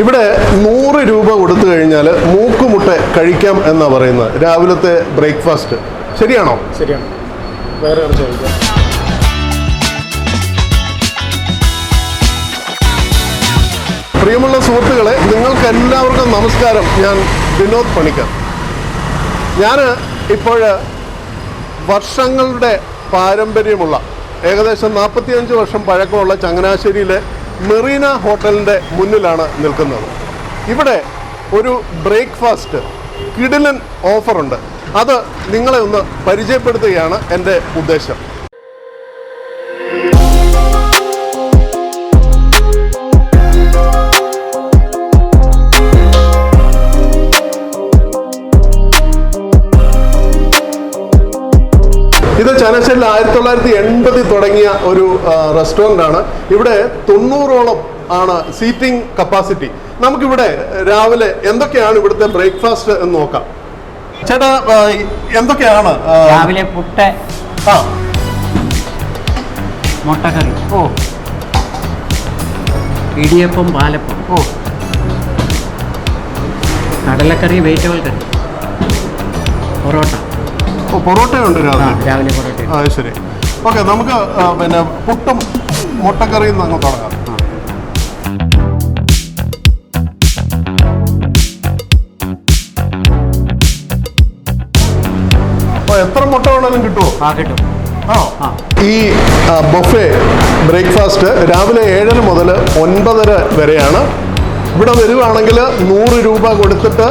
ഇവിടെ 100 രൂപ കൊടുത്തു കഴിഞ്ഞാൽ മൂക്കുമുട്ട കഴിക്കാം എന്നാണ് പറയുന്നത്. രാവിലത്തെ ബ്രേക്ക്ഫാസ്റ്റ് ശരിയാണോ? ശരിയാണ്. വേറെ ചോദിക്കാം. പ്രിയമുള്ള സുഹൃത്തുക്കളെ, നിങ്ങൾക്ക് എല്ലാവർക്കും നമസ്കാരം. ഞാൻ വിനോദ് പണിക്കർ. ഞാൻ ഇപ്പോൾ വർഷങ്ങളുടെ പാരമ്പര്യമുള്ള ഏകദേശം 45 വർഷം പഴക്കമുള്ള ചങ്ങനാശ്ശേരിയിലെ മെറീന ഹോട്ടലിൻ്റെ മുന്നിലാണ് നിൽക്കുന്നത്. ഇവിടെ ഒരു ബ്രേക്ക്ഫാസ്റ്റ് കിടിലൻ ഓഫറുണ്ട്. അത് നിങ്ങളെ ഒന്ന് പരിചയപ്പെടുത്തുകയാണ് എൻ്റെ ഉദ്ദേശം. ഇത് ചങ്ങനാശ്ശേരിയിൽ 1980 തുടങ്ങിയ ഒരു റെസ്റ്റോറൻ്റ് ആണ്. ഇവിടെ 90ഓളം ആണ് സീറ്റിംഗ് കപ്പാസിറ്റി. നമുക്കിവിടെ രാവിലെ എന്തൊക്കെയാണ് ഇവിടുത്തെ ബ്രേക്ക്ഫാസ്റ്റ് എന്ന് നോക്കാം. ചേട്ടാ, എന്തൊക്കെയാണ് രാവിലെ? പുട്ട്, മുട്ടക്കറി, ഇടിയപ്പം, പാലപ്പം, കടലക്കറി, വെജിറ്റബിൾ കറി, പൊറോട്ട. പൊറോട്ടയുണ്ട് രാവിലെ പൊറോട്ട. ശരി, ഓക്കെ. നമുക്ക് പിന്നെ പുട്ടും മുട്ടക്കറിയും അങ്ങ് തുടങ്ങാം. എത്ര മുട്ട വേണമെങ്കിലും കിട്ടുമോ? കിട്ടും. ഈ ബൊഫേ ബ്രേക്ക്ഫാസ്റ്റ് രാവിലെ 7 മുതൽ 9:30 വരെയാണ്. ഇവിടെ വരുവാണെങ്കിൽ 100 രൂപ കൊടുത്തിട്ട്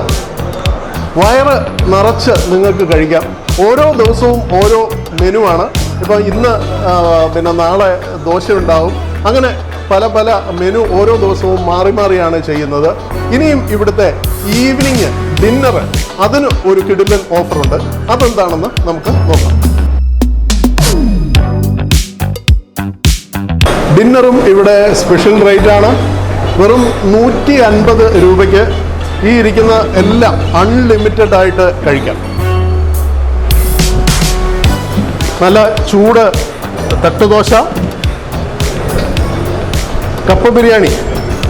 വയറ് നിറച്ച് നിങ്ങൾക്ക് കഴിക്കാം. ഓരോ ദിവസവും ഓരോ മെനുവാണ്. ഇപ്പോൾ ഇന്ന് പിന്നെ നാളെ ദോശ ഉണ്ടാവും. അങ്ങനെ പല പല മെനു ഓരോ ദിവസവും മാറി മാറിയാണ് ചെയ്യുന്നത്. ഇനിയും ഇവിടുത്തെ ഈവനിങ് ഡിന്നർ, അതിന് ഒരു കിടിലൻ ഓഫറുണ്ട്. അതെന്താണെന്ന് നമുക്ക് നോക്കാം. ഡിന്നറും ഇവിടെ സ്പെഷ്യൽ റേറ്റ് ആണ്. വെറും 150 രൂപയ്ക്ക് ഈ ഇരിക്കുന്ന എല്ലാം അൺലിമിറ്റഡ് ആയിട്ട് കഴിക്കാം. നല്ല ചൂട് തട്ടുദോശ, കപ്പ ബിരിയാണി.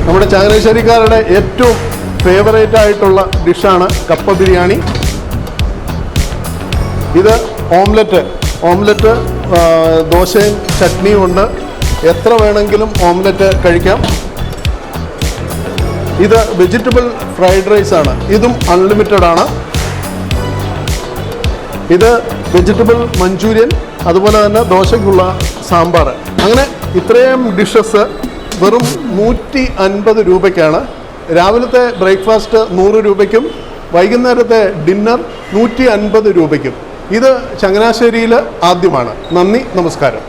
നമ്മുടെ ചങ്ങനാശ്ശേരിക്കാരുടെ ഏറ്റവും ഫേവറേറ്റ് ആയിട്ടുള്ള ഡിഷാണ് കപ്പ ബിരിയാണി. ഇത് ഓംലെറ്റ് ദോശയും ചട്നിയും ഉണ്ട്. എത്ര വേണമെങ്കിലും ഓംലെറ്റ് കഴിക്കാം. ഇത് വെജിറ്റബിൾ ഫ്രൈഡ് റൈസ് ആണ്. ഇതും അൺലിമിറ്റഡ് ആണ്. ഇത് വെജിറ്റബിൾ മഞ്ചൂരിയൻ, അതുപോലെ തന്നെ ദോശയ്ക്കുള്ള സാമ്പാർ. അങ്ങനെ ഇത്രയും ഡിഷസ് വെറും 150 രൂപയ്ക്കാണ്. രാവിലത്തെ ബ്രേക്ക്ഫാസ്റ്റ് 100 രൂപയ്ക്കും വൈകുന്നേരത്തെ ഡിന്നർ 150 രൂപയ്ക്കും. ഇത് ചങ്ങനാശ്ശേരിയിൽ ആദ്യമാണ്. നന്ദി, നമസ്കാരം.